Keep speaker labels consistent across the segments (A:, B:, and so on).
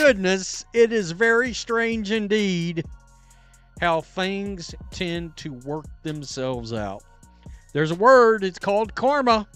A: goodness, it is very strange indeed how things tend to work themselves out. There's a word, it's called karma.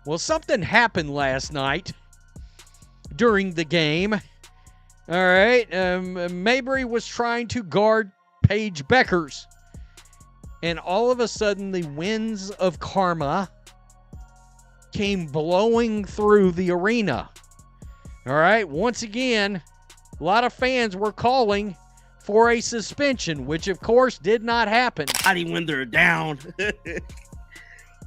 A: Well, something happened last night during the game. All right, Mabrey was trying to guard Paige Bueckers. And all of a sudden, the winds of karma came blowing through the arena. All right, once again, a lot of fans were calling for a suspension, which of course did not happen.
B: When they're down.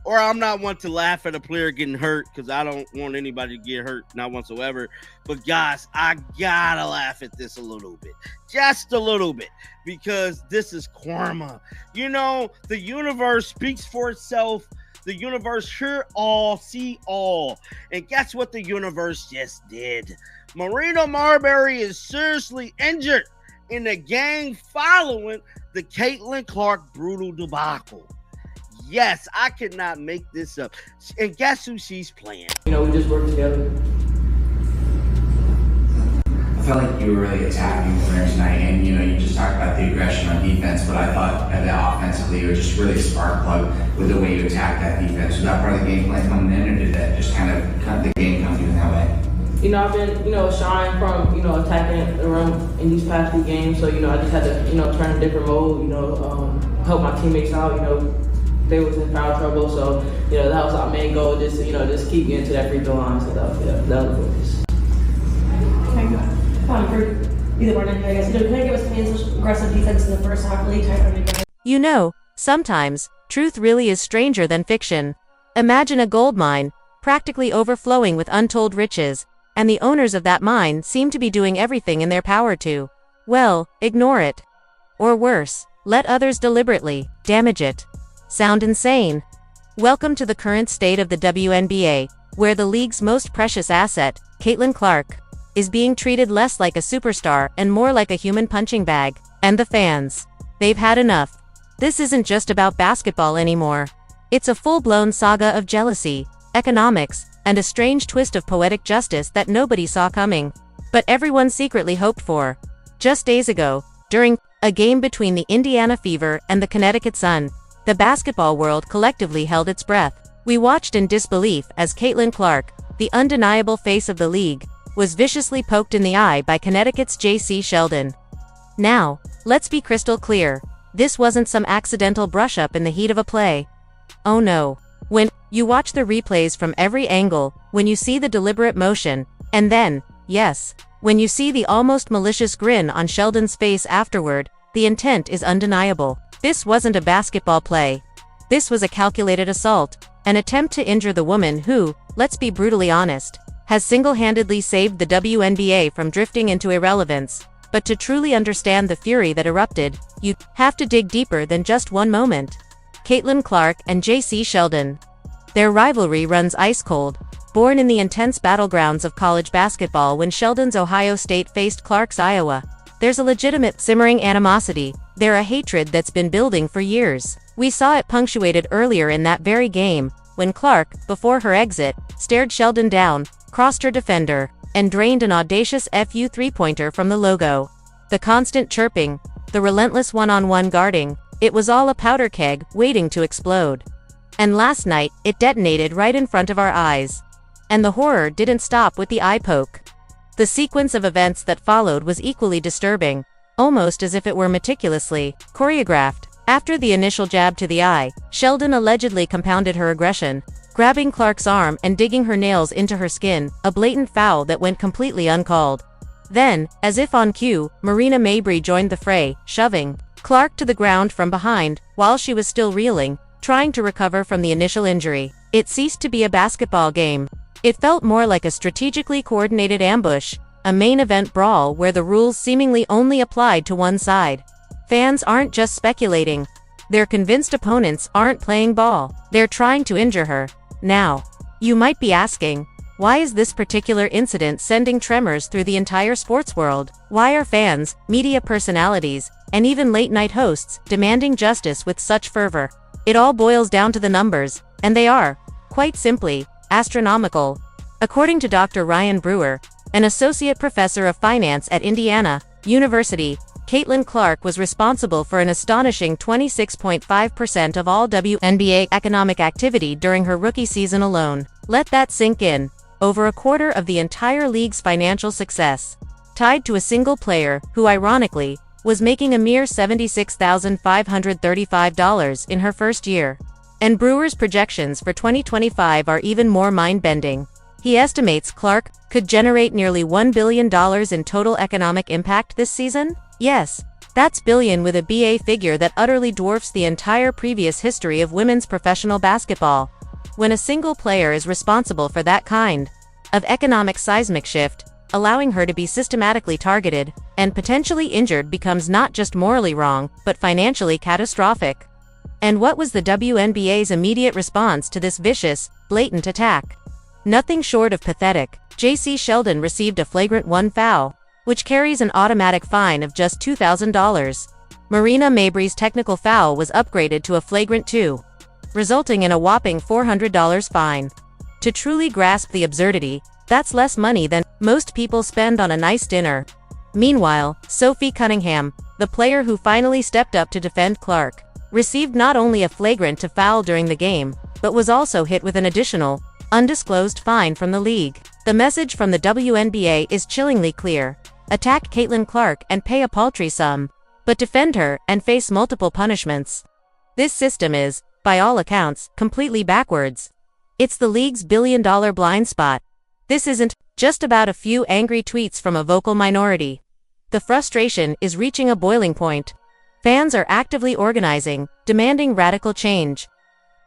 B: Or I'm not one to laugh at a player getting hurt because I don't want anybody to get hurt, not whatsoever. But guys, I gotta laugh at this a little bit, just a little bit, because this is karma. You know, the universe speaks for itself. The universe hear all, see all. And guess what the universe just did? Marina Mabrey is seriously injured in the game following the Caitlin Clark brutal debacle. Yes, I could not make this up. And guess who she's playing?
C: You know, we just work together.
D: I felt like you were really attacking the rim tonight, and you just talked about the aggression on defense, but I thought that offensively you were just really spark plug with the way you attacked that defense. Was that part of the game plan coming in, or did that just kind of cut the game come to you in that way?
C: You know, I've been, shying from, attacking the rim in these past few games, so, I just had to, turn a different mode, help my teammates out, they was in foul trouble, so that was our main goal. Just just keep getting to that free throw line. So that was the focus.
E: For either one, I guess. Can I give us Paige's aggressive defense in the first half really tight on together?
F: Sometimes truth really is stranger than fiction. Imagine a gold mine, practically overflowing with untold riches, and the owners of that mine seem to be doing everything in their power to, well, ignore it. Or worse, let others deliberately damage it. Sound insane? Welcome to the current state of the WNBA, where the league's most precious asset, Caitlin Clark, is being treated less like a superstar and more like a human punching bag. And the fans, they've had enough. This isn't just about basketball anymore. It's a full-blown saga of jealousy, economics, and a strange twist of poetic justice that nobody saw coming, but everyone secretly hoped for. Just days ago, during a game between the Indiana Fever and the Connecticut Sun, the basketball world collectively held its breath. We watched in disbelief as Caitlin Clark, the undeniable face of the league, was viciously poked in the eye by Connecticut's J.C. Sheldon. Now, let's be crystal clear. This wasn't some accidental brush-up in the heat of a play. Oh no. When you watch the replays from every angle, when you see the deliberate motion, and then, yes, when you see the almost malicious grin on Sheldon's face afterward, the intent is undeniable. This wasn't a basketball play. This was a calculated assault, an attempt to injure the woman who, let's be brutally honest, has single-handedly saved the WNBA from drifting into irrelevance. But to truly understand the fury that erupted, you have to dig deeper than just one moment. Caitlin Clark and J.C. Sheldon. Their rivalry runs ice cold, born in the intense battlegrounds of college basketball when Sheldon's Ohio State faced Clark's Iowa. There's a legitimate simmering animosity, there a hatred that's been building for years. We saw it punctuated earlier in that very game, when Clark, before her exit, stared Sheldon down, crossed her defender, and drained an audacious FU three-pointer from the logo. The constant chirping, the relentless one-on-one guarding, it was all a powder keg waiting to explode. And last night, it detonated right in front of our eyes. And the horror didn't stop with the eye poke. The sequence of events that followed was equally disturbing, almost as if it were meticulously choreographed. After the initial jab to the eye, Sheldon allegedly compounded her aggression, grabbing Clark's arm and digging her nails into her skin, a blatant foul that went completely uncalled. Then, as if on cue, Marina Mabrey joined the fray, shoving Clark to the ground from behind, while she was still reeling, trying to recover from the initial injury. It ceased to be a basketball game. It felt more like a strategically coordinated ambush, a main event brawl where the rules seemingly only applied to one side. Fans aren't just speculating. Their convinced opponents aren't playing ball. They're trying to injure her. Now, you might be asking, why is this particular incident sending tremors through the entire sports world? Why are fans, media personalities, and even late-night hosts demanding justice with such fervor? It all boils down to the numbers, and they are, quite simply, astronomical. According to Dr. Ryan Brewer, an associate professor of finance at Indiana University, Caitlin Clark was responsible for an astonishing 26.5% of all WNBA economic activity during her rookie season alone. Let that sink in. Over a quarter of the entire league's financial success, tied to a single player who, ironically, was making a mere $76,535 in her first year. And Brewers' projections for 2025 are even more mind-bending. He estimates Clark could generate nearly $1 billion in total economic impact this season? Yes, that's billion with a BA figure that utterly dwarfs the entire previous history of women's professional basketball. When a single player is responsible for that kind of economic seismic shift, allowing her to be systematically targeted and potentially injured becomes not just morally wrong, but financially catastrophic. And what was the WNBA's immediate response to this vicious, blatant attack? Nothing short of pathetic. J.C. Sheldon received a flagrant 1 foul, which carries an automatic fine of just $2,000. Marina Mabrey's technical foul was upgraded to a flagrant 2, resulting in a whopping $400 fine. To truly grasp the absurdity, that's less money than most people spend on a nice dinner. Meanwhile, Sophie Cunningham, the player who finally stepped up to defend Clark, received not only a flagrant 2 foul during the game, but was also hit with an additional, undisclosed fine from the league. The message from the WNBA is chillingly clear. Attack Caitlin Clark and pay a paltry sum, but defend her and face multiple punishments. This system is, by all accounts, completely backwards. It's the league's billion-dollar blind spot. This isn't just about a few angry tweets from a vocal minority. The frustration is reaching a boiling point. Fans are actively organizing, demanding radical change.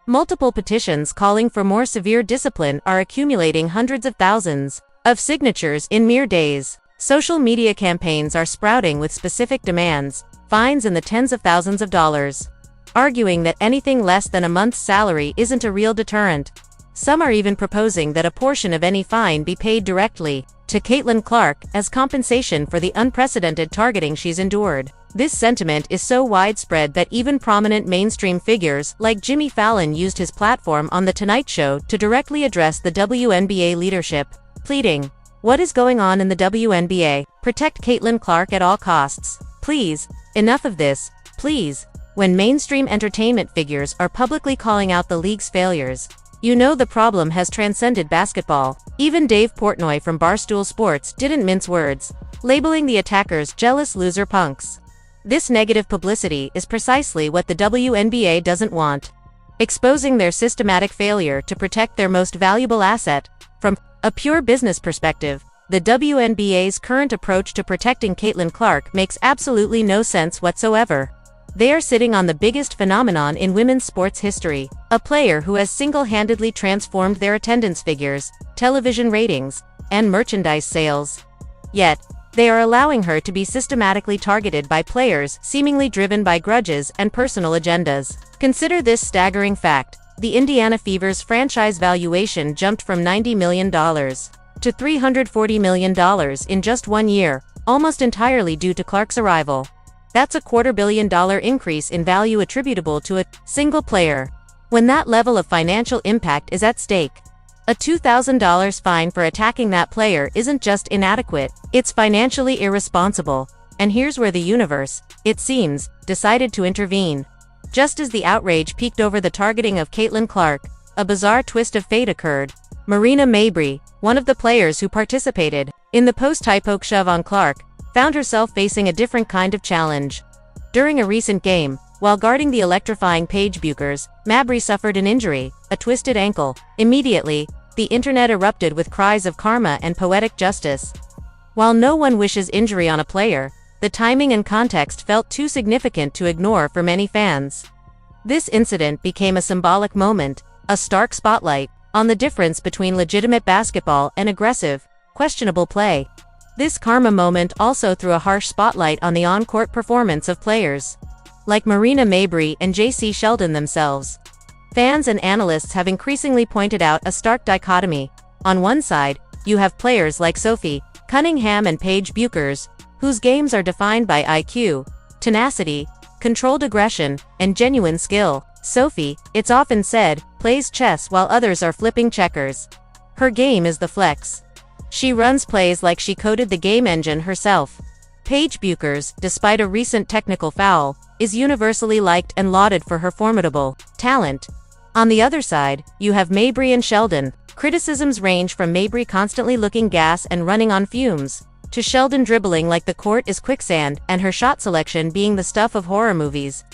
F: Multiple petitions calling for more severe discipline are accumulating hundreds of thousands of signatures in mere days. Social media campaigns are sprouting with specific demands, fines in the tens of thousands of dollars, arguing that anything less than a month's salary isn't a real deterrent. Some are even proposing that a portion of any fine be paid directly to Caitlin Clark as compensation for the unprecedented targeting she's endured. This sentiment is so widespread that even prominent mainstream figures like Jimmy Fallon used his platform on The Tonight Show to directly address the WNBA leadership, pleading, "What is going on in the WNBA? Protect Caitlin Clark at all costs. Please, enough of this, please." When mainstream entertainment figures are publicly calling out the league's failures, you know the problem has transcended basketball. Even Dave Portnoy from Barstool Sports didn't mince words, labeling the attackers jealous loser punks. This negative publicity is precisely what the WNBA doesn't want, exposing their systematic failure to protect their most valuable asset. From a pure business perspective, the WNBA's current approach to protecting Caitlin Clark makes absolutely no sense whatsoever. They are sitting on the biggest phenomenon in women's sports history, a player who has single-handedly transformed their attendance figures, television ratings, and merchandise sales. Yet, they are allowing her to be systematically targeted by players seemingly driven by grudges and personal agendas. Consider this staggering fact. The Indiana Fever's franchise valuation jumped from $90 million to $340 million in just 1 year, almost entirely due to Clark's arrival. That's a $250 million increase in value attributable to a single player. When that level of financial impact is at stake, a $2,000 fine for attacking that player isn't just inadequate, it's financially irresponsible. And here's where the universe, it seems, decided to intervene. Just as the outrage peaked over the targeting of Caitlin Clark, a bizarre twist of fate occurred. Marina Mabrey, one of the players who participated in the post-high poke shove on Clark, found herself facing a different kind of challenge. During a recent game, while guarding the electrifying Paige Bueckers, Mabrey suffered an injury, a twisted ankle. Immediately, the internet erupted with cries of karma and poetic justice. While no one wishes injury on a player, the timing and context felt too significant to ignore for many fans. This incident became a symbolic moment, a stark spotlight on the difference between legitimate basketball and aggressive, questionable play. This karma moment also threw a harsh spotlight on the on-court performance of players like Marina Mabrey and J.C. Sheldon themselves. Fans and analysts have increasingly pointed out a stark dichotomy. On one side, you have players like Sophie Cunningham and Paige Bueckers, whose games are defined by IQ, tenacity, controlled aggression, and genuine skill. Sophie, it's often said, plays chess while others are flipping checkers. Her game is the flex. She runs plays like she coded the game engine herself. Paige Bueckers, despite a recent technical foul, is universally liked and lauded for her formidable talent. On the other side, you have Mabrey and Sheldon. Criticisms range from Mabrey constantly looking gas and running on fumes, to Sheldon dribbling like the court is quicksand and her shot selection being the stuff of horror movies.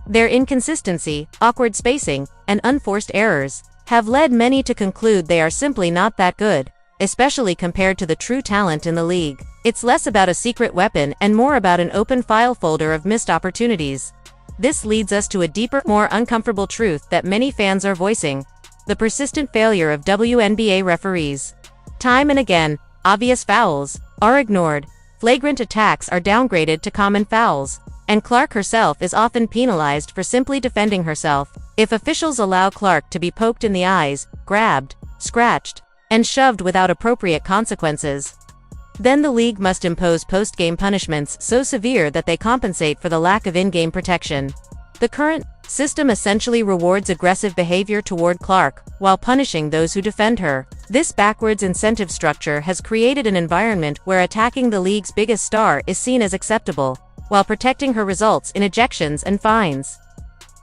F: Their inconsistency, awkward spacing, and unforced errors have led many to conclude they are simply not that good, especially compared to the true talent in the league. It's less about a secret weapon and more about an open file folder of missed opportunities. This leads us to a deeper, more uncomfortable truth that many fans are voicing: the persistent failure of WNBA referees. Time and again, obvious fouls are ignored, flagrant attacks are downgraded to common fouls, and Clark herself is often penalized for simply defending herself. If officials allow Clark to be poked in the eyes, grabbed, scratched, and shoved without appropriate consequences, then the league must impose post-game punishments so severe that they compensate for the lack of in-game protection. The current system essentially rewards aggressive behavior toward Clark, while punishing those who defend her. This backwards incentive structure has created an environment where attacking the league's biggest star is seen as acceptable, while protecting her results in ejections and fines.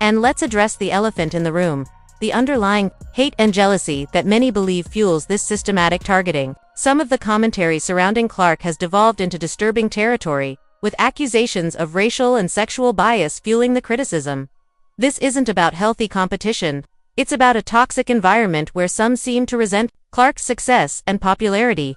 F: And let's address the elephant in the room: the underlying hate and jealousy that many believe fuels this systematic targeting. Some of the commentary surrounding Clark has devolved into disturbing territory, with accusations of racial and sexual bias fueling the criticism. This isn't about healthy competition. It's about a toxic environment where some seem to resent Clark's success and popularity.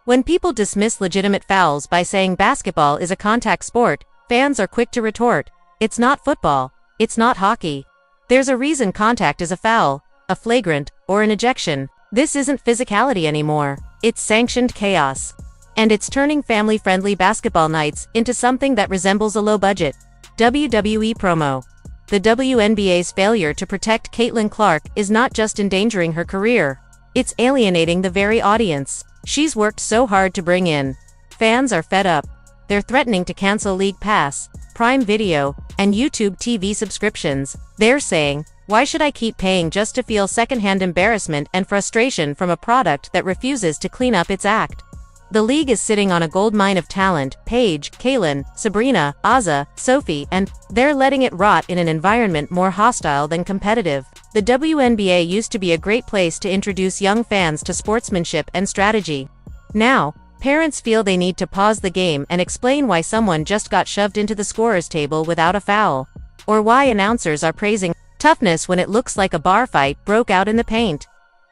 F: When people dismiss legitimate fouls by saying basketball is a contact sport, fans are quick to retort, "It's not football. It's not hockey. There's a reason contact is a foul, a flagrant, or an ejection. This isn't physicality anymore. It's sanctioned chaos." And it's turning family-friendly basketball nights into something that resembles a low-budget WWE promo. The WNBA's failure to protect Caitlin Clark is not just endangering her career. It's alienating the very audience she's worked so hard to bring in. Fans are fed up. They're threatening to cancel League Pass, Prime Video, and YouTube TV subscriptions. They're saying, "Why should I keep paying just to feel secondhand embarrassment and frustration from a product that refuses to clean up its act?" The league is sitting on a goldmine of talent: Paige, Kaylin, Sabrina, Azza, Sophie, and they're letting it rot in an environment more hostile than competitive. The WNBA used to be a great place to introduce young fans to sportsmanship and strategy. Now, parents feel they need to pause the game and explain why someone just got shoved into the scorer's table without a foul, or why announcers are praising toughness when it looks like a bar fight broke out in the paint.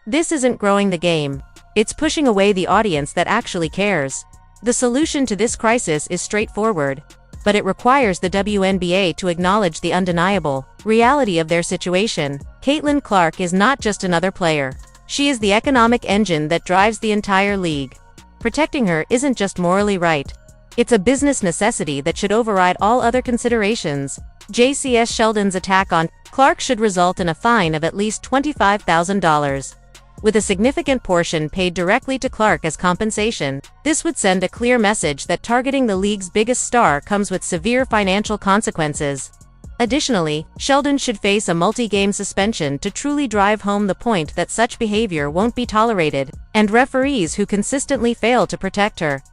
F: This isn't growing the game. It's pushing away the audience that actually cares. The solution to this crisis is straightforward, but it requires the WNBA to acknowledge the undeniable reality of their situation. Caitlin Clark is not just another player. She is the economic engine that drives the entire league. Protecting her isn't just morally right. It's a business necessity that should override all other considerations. JCS Sheldon's attack on Clark should result in a fine of at least $25,000. With a significant portion paid directly to Clark as compensation. This would send a clear message that targeting the league's biggest star comes with severe financial consequences. Additionally, Sheldon should face a multi-game suspension to truly drive home the point that such behavior won't be tolerated, and referees who consistently fail to protect her,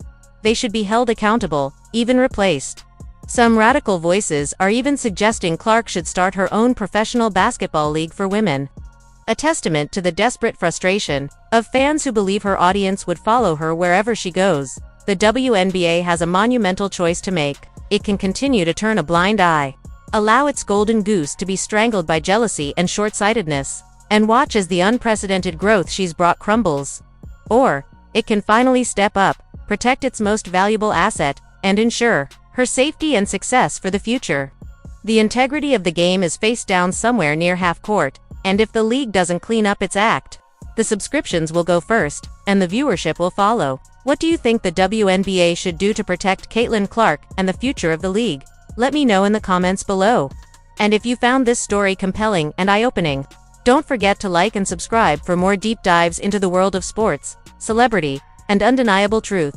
F: they should be held accountable, even replaced. Some radical voices are even suggesting Clark should start her own professional basketball league for women. A testament to the desperate frustration of fans who believe her audience would follow her wherever she goes. The WNBA has a monumental choice to make. It can continue to turn a blind eye, allow its golden goose to be strangled by jealousy and short-sightedness, and watch as the unprecedented growth she's brought crumbles. Or, it can finally step up, protect its most valuable asset, and ensure her safety and success for the future. The integrity of the game is face down somewhere near half court, and if the league doesn't clean up its act, the subscriptions will go first, and the viewership will follow. What do you think the WNBA should do to protect Caitlin Clark and the future of the league? Let me know in the comments below. And if you found this story compelling and eye-opening, don't forget to like and subscribe for more deep dives into the world of sports, celebrity, and undeniable truth.